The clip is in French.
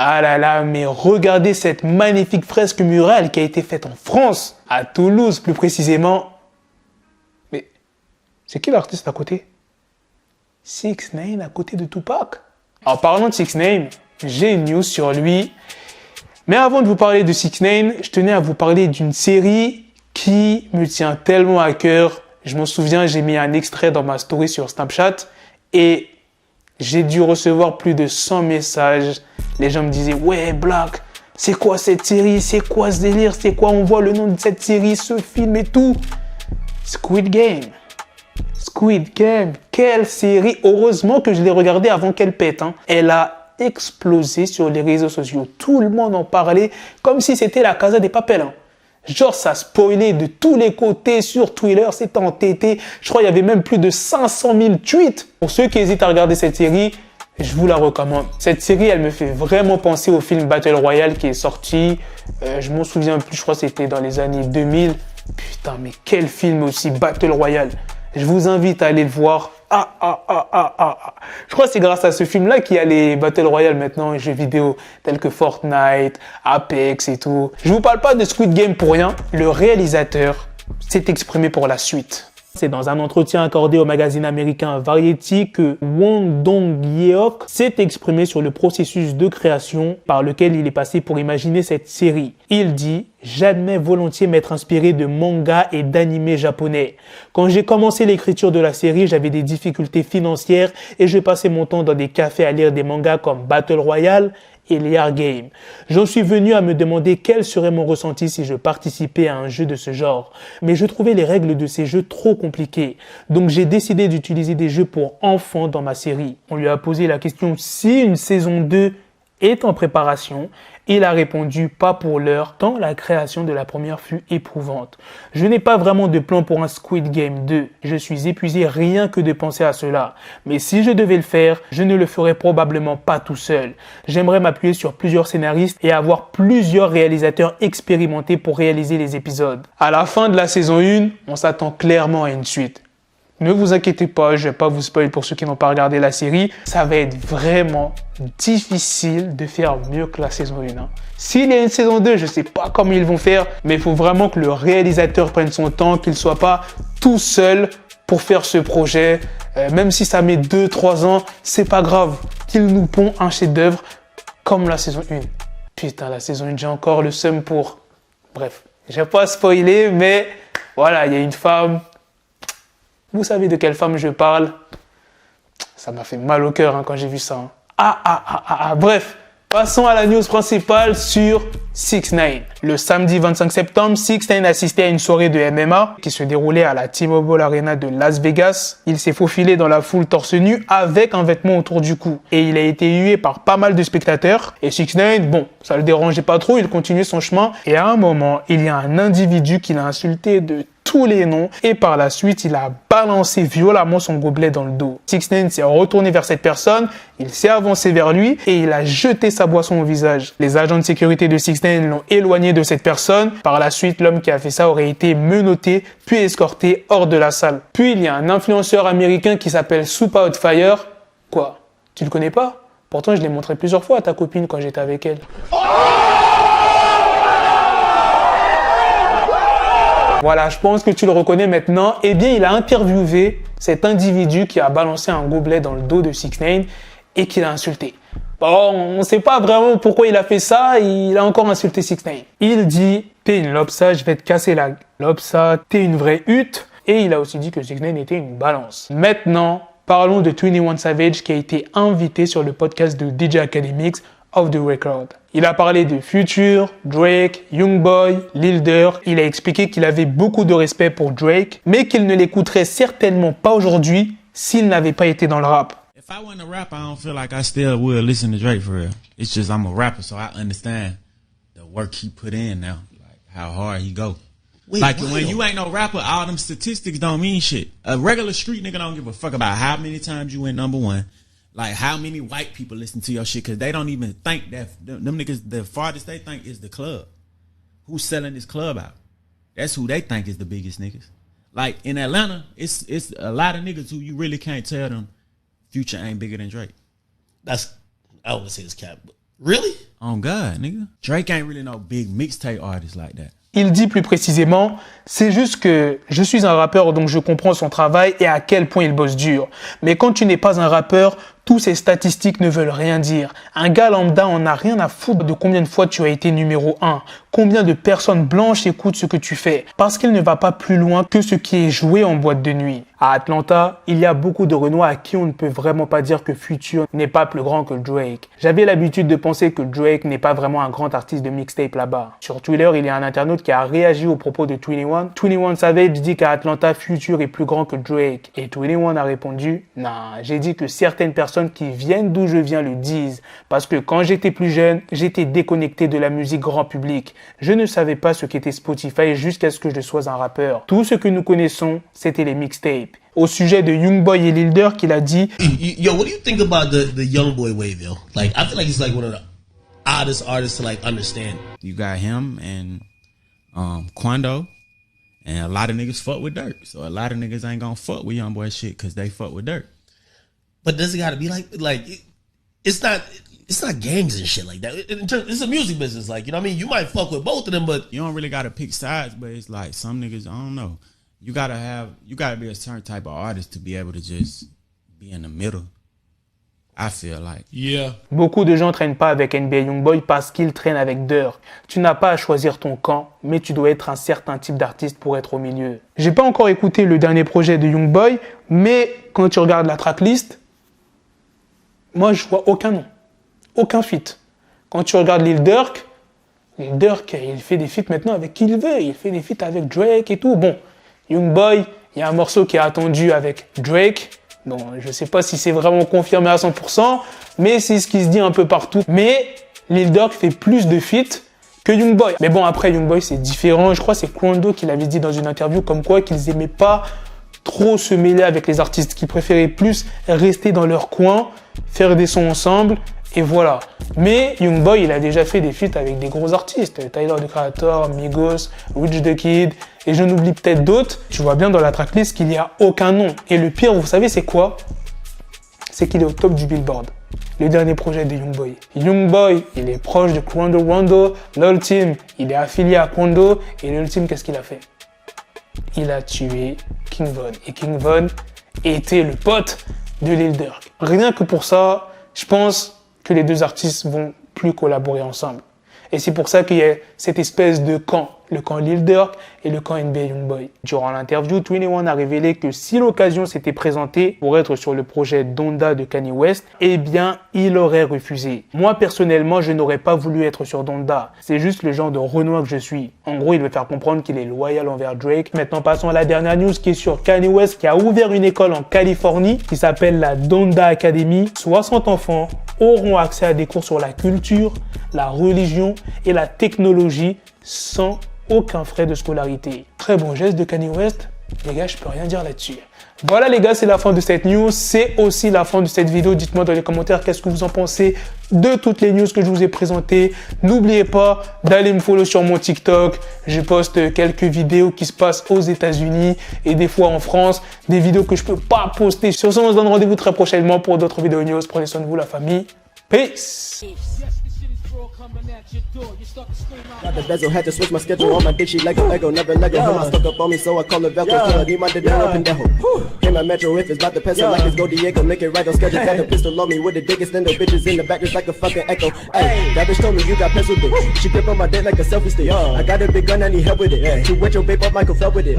Ah là là, mais regardez cette magnifique fresque murale qui a été faite en France, à Toulouse plus précisément. Mais c'est qui l'artiste à côté? 6ix9ine à côté de Tupac. En parlant de 6ix9ine, j'ai une news sur lui. Mais avant de vous parler de 6ix9ine, je tenais à vous parler d'une série qui me tient tellement à cœur. Je m'en souviens, j'ai mis un extrait dans ma story sur Snapchat et j'ai dû recevoir plus de 100 messages. Les gens me disaient « Ouais, Black, c'est quoi cette série? C'est quoi ce délire? C'est quoi? On voit le nom de cette série, ce film et tout. » Squid Game. Squid Game. Quelle série! Heureusement que je l'ai regardée avant qu'elle pète. Elle a explosé sur les réseaux sociaux. Tout le monde en parlait comme si c'était la Casa des Papel. Genre, ça spoilait de tous les côtés sur Twitter, c'était entêté. Je crois qu'il y avait même plus de 500 000 tweets. Pour ceux qui hésitent à regarder cette série, je vous la recommande. Cette série, elle me fait vraiment penser au film Battle Royale qui est sorti. Je m'en souviens plus, je crois que c'était dans les années 2000. Putain, mais quel film aussi, Battle Royale. Je vous invite à aller le voir. Je crois que c'est grâce à ce film-là qu'il y a les Battle Royale maintenant, les jeux vidéo tels que Fortnite, Apex et tout. Je vous parle pas de Squid Game pour rien. Le réalisateur s'est exprimé pour la suite. C'est dans un entretien accordé au magazine américain Variety que Won Dong-yeok s'est exprimé sur le processus de création par lequel il est passé pour imaginer cette série. Il dit « J'admets volontiers m'être inspiré de mangas et d'animés japonais. Quand j'ai commencé l'écriture de la série, j'avais des difficultés financières et je passais mon temps dans des cafés à lire des mangas comme Battle Royale et Liar Game. J'en suis venu à me demander quel serait mon ressenti si je participais à un jeu de ce genre. Mais je trouvais les règles de ces jeux trop compliquées. Donc j'ai décidé d'utiliser des jeux pour enfants dans ma série. On lui a posé la question si une saison 2 est en préparation. Il a répondu pas pour l'heure, tant la création de la première fut éprouvante. Je n'ai pas vraiment de plan pour un Squid Game 2. Je suis épuisé rien que de penser à cela. Mais si je devais le faire, je ne le ferais probablement pas tout seul. J'aimerais m'appuyer sur plusieurs scénaristes et avoir plusieurs réalisateurs expérimentés pour réaliser les épisodes. À la fin de la saison 1, on s'attend clairement à une suite. Ne vous inquiétez pas, je vais pas vous spoiler pour ceux qui n'ont pas regardé la série. Ça va être vraiment difficile de faire mieux que la saison 1. S'il y a une saison 2, je sais pas comment ils vont faire, mais il faut vraiment que le réalisateur prenne son temps, qu'il soit pas tout seul pour faire ce projet. Même si ça met 2-3 ans, c'est pas grave. Qu'il nous pond un chef-d'œuvre comme la saison 1. Putain, la saison 1, j'ai encore le seum pour... Bref, je vais pas spoiler, mais voilà, il y a une femme... Vous savez de quelle femme je parle? Ça m'a fait mal au cœur quand j'ai vu ça. Bref, passons à la news principale sur 6ix9ine. Le samedi 25 septembre, 6ix9ine assistait à une soirée de MMA qui se déroulait à la T-Mobile Arena de Las Vegas. Il s'est faufilé dans la foule torse nu avec un vêtement autour du cou. Et il a été hué par pas mal de spectateurs. Et 6ix9ine, bon, ça le dérangeait pas trop, il continuait son chemin. Et à un moment, il y a un individu qui l'a insulté de tous les noms et par la suite il a balancé violemment son gobelet dans le dos. 6ix9ine s'est retourné vers cette personne, il s'est avancé vers lui et il a jeté sa boisson au visage. Les agents de sécurité de 6ix9ine l'ont éloigné de cette personne. Par la suite, l'homme qui a fait ça aurait été menotté puis escorté hors de la salle. Puis il y a un influenceur américain qui s'appelle Super Outfire. Quoi? Tu le connais pas? Pourtant je l'ai montré plusieurs fois à ta copine quand j'étais avec elle. Voilà, je pense que tu le reconnais maintenant. Eh bien, il a interviewé cet individu qui a balancé un gobelet dans le dos de 6ix9ine et qui l'a insulté. Bon, on ne sait pas vraiment pourquoi il a fait ça, il a encore insulté 6ix9ine. Il dit « T'es une lobsa, je vais te casser la lobsa, t'es une vraie hutte » et il a aussi dit que 6ix9ine était une balance. Maintenant, parlons de 21 Savage qui a été invité sur le podcast de DJ Academics Off the Record. Il a parlé de Future, Drake, Youngboy, Lil Durk. Il a expliqué qu'il avait beaucoup de respect pour Drake, mais qu'il ne l'écouterait certainement pas aujourd'hui s'il n'avait pas été dans le rap. If I wasn't a rapper, I don't feel like I still would listen to Drake for real. It's just I'm a rapper, so I understand the work he put in now, like how hard he go. Wait, like when you ain't no rapper, all them statistics don't mean shit. A regular street nigga don't give a fuck about how many times you went number one. Like how many white people listen to your shit because they don't even think that them niggas, the farthest they think is the club. Who's selling this club out? That's who they think is the biggest niggas. Like in Atlanta, it's a lot of niggas who you really can't tell them Future ain't bigger than Drake. I would say it's cap. Really? On God, nigga. Drake ain't really no big mixtape artist like that. Il dit plus précisément, c'est juste que je suis un rappeur donc je comprends son travail et à quel point il bosse dur. Mais quand tu n'es pas un rappeur, tous ces statistiques ne veulent rien dire. Un gars lambda en a rien à foutre de combien de fois tu as été numéro 1. Combien de personnes blanches écoutent ce que tu fais. Parce qu'il ne va pas plus loin que ce qui est joué en boîte de nuit. À Atlanta, il y a beaucoup de Renois à qui on ne peut vraiment pas dire que Future n'est pas plus grand que Drake. J'avais l'habitude de penser que Drake n'est pas vraiment un grand artiste de mixtape là-bas. Sur Twitter, il y a un internaute qui a réagi aux propos de 21. 21 Savage dit qu'à Atlanta, Future est plus grand que Drake. Et 21 a répondu, non, j'ai dit que certaines personnes qui viennent d'où je viens le disent. Parce que quand j'étais plus jeune, j'étais déconnecté de la musique grand public. Je ne savais pas ce qu'était Spotify jusqu'à ce que je sois un rappeur. Tout ce que nous connaissons, c'était les mixtapes. Au sujet de Youngboy et Lil Durk, il a dit Yo, what do you think about the Youngboy wave, yo? Like, I feel like he's like one of the oddest artists to like understand. You got him and Quando, and a lot of niggas fuck with Durk. So a lot of niggas ain't gonna fuck with Youngboy shit because they fuck with Durk. But does it gotta be like it's not gangs and shit like that. It's a music business, like, you know what I mean? You might fuck with both of them, but you don't really gotta pick sides. But it's like some niggas, I don't know. You gotta be a certain type of artist to be able to just be in the middle. I feel like. Yeah. Beaucoup de gens traînent pas avec NBA Youngboy parce qu'ils traînent avec Durk. Tu n'as pas à choisir ton camp, mais tu dois être un certain type d'artiste pour être au milieu. J'ai pas encore écouté le dernier projet de Youngboy, mais quand tu regardes la tracklist, moi je vois aucun nom, aucun feat. Quand tu regardes Lil Durk, il fait des feats maintenant avec qui il veut. Il fait des feats avec Drake et tout. Bon, Youngboy, il y a un morceau qui est attendu avec Drake. Bon, je sais pas si c'est vraiment confirmé à 100%, mais c'est ce qui se dit un peu partout. Mais Lil Durk fait plus de feats que Youngboy. Mais bon, après, Youngboy, c'est différent. Je crois que c'est Quando qui l'avait dit dans une interview comme quoi qu'ils aimaient pas trop se mêler avec les artistes, qu'ils préféraient plus rester dans leur coin, faire des sons ensemble, et voilà. Mais Youngboy, il a déjà fait des feats avec des gros artistes. Tyler, the Creator, Migos, Rich the Kid, et je n'oublie peut-être d'autres. Tu vois bien dans la tracklist qu'il n'y a aucun nom. Et le pire, vous savez c'est quoi? C'est qu'il est au top du Billboard. Le dernier projet de Youngboy. Youngboy, il est proche de Quando Rondo. L'Ultime, il est affilié à Quando. Et l'Ultime, qu'est-ce qu'il a fait? Il a tué King Von. Et King Von était le pote de Lil Durk. Rien que pour ça, je pense que les deux artistes vont plus collaborer ensemble. Et c'est pour ça qu'il y a cette espèce de camp, le camp Lil Durk et le camp NBA Youngboy. Durant l'interview, 21 a révélé que si l'occasion s'était présentée pour être sur le projet Donda de Kanye West, eh bien, il aurait refusé. Moi, personnellement, je n'aurais pas voulu être sur Donda. C'est juste le genre de Renoir que je suis. En gros, il veut faire comprendre qu'il est loyal envers Drake. Maintenant, passons à la dernière news qui est sur Kanye West qui a ouvert une école en Californie qui s'appelle la Donda Academy. 60 enfants auront accès à des cours sur la culture, la religion et la technologie sans aucun frais de scolarité. Très bon geste de Kanye West. Les gars, je peux rien dire là-dessus. Voilà les gars, c'est la fin de cette news. C'est aussi la fin de cette vidéo. Dites-moi dans les commentaires qu'est-ce que vous en pensez de toutes les news que je vous ai présentées. N'oubliez pas d'aller me follow sur mon TikTok. Je poste quelques vidéos qui se passent aux États-Unis et des fois en France. Des vidéos que je peux pas poster. Sur ce, on se donne rendez-vous très prochainement pour d'autres vidéos news. Prenez soin de vous, la famille. Peace. Got the bezel, had to switch my schedule on my bitch, she Lego, never Lego. Her stuck up on me, so I call her Velcro. Till I need my dinner up in Deho. Came at Metro if it's about the pencil, like it's Go Diego. Make it right on schedule. Got the pistol on me with the diggest, then the bitches in the back just like a fucking echo. Hey, that bitch told me you got pencil dick. She grip on my dick like a selfie stick. I got a big gun, I need help with it. To wet your babe up, Michael fell with it.